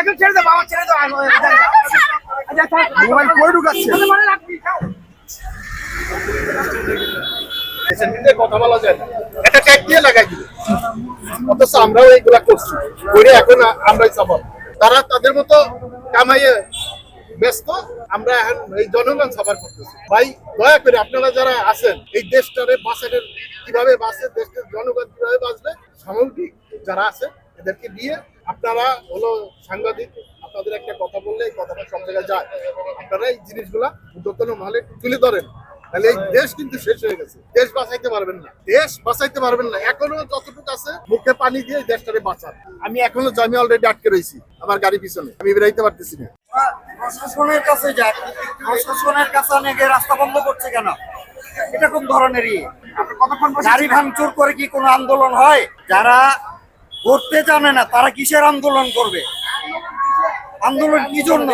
এখন ছেড়ে দে বাবা, ছেড়ে দাও। মোবাইল কই ঢুকাচ্ছে? কথা বলা যায় না, এটা ট্যাগ দিয়ে লাগাই দিবে। অথচ আমরাও এইগুলা করছি, করে এখন আমরাই সাফার। তারা তাদের মতো কামাইয়ে ব্যস্ত, আমরা এখন এই জনগণ সাফার করতেছি। ভাই দয়া করে আপনারা যারা আছেন এই দেশটারে বাঁচানোর, কিভাবে বাঁচে দেশের জনগণ কিভাবে বাঁচবে, সামগ্রিক যারা আছে এদেরকে দিয়ে আপনারা হলো সাংবাদিক, আপনাদের একটা কথা বললে এই কথাটা সব জায়গায় যায়। আপনারা এই জিনিসগুলা উদ্যোতন মালে তুলে ধরেন, তাহলে এই দেশ কিন্তু শেষ হয়ে গেছে। দেশ বাঁচাইতে পারবেন না, দেশ বাঁচাইতে পারবেন না। এখনো যতটুকু আছে মুখে পানি দিয়ে দেশটারে বাঁচান। আমি এখনো আমি অলরেডি আটকে রয়েছি আমার গাড়ি পিছনে, আমি বেরাইতে পারতেছি না। প্রশাসনের কাছে যাক, প্রশাসনের কাছে অনেকে রাস্তা বন্ধ করছে কেন? এটা কোন ধরনেরই গাড়ি ভাঙচুর করে কি কোনো আন্দোলন হয়? যারা করতে জানে না তারা কিসের আন্দোলন করবে? আন্দোলন কি জন্য?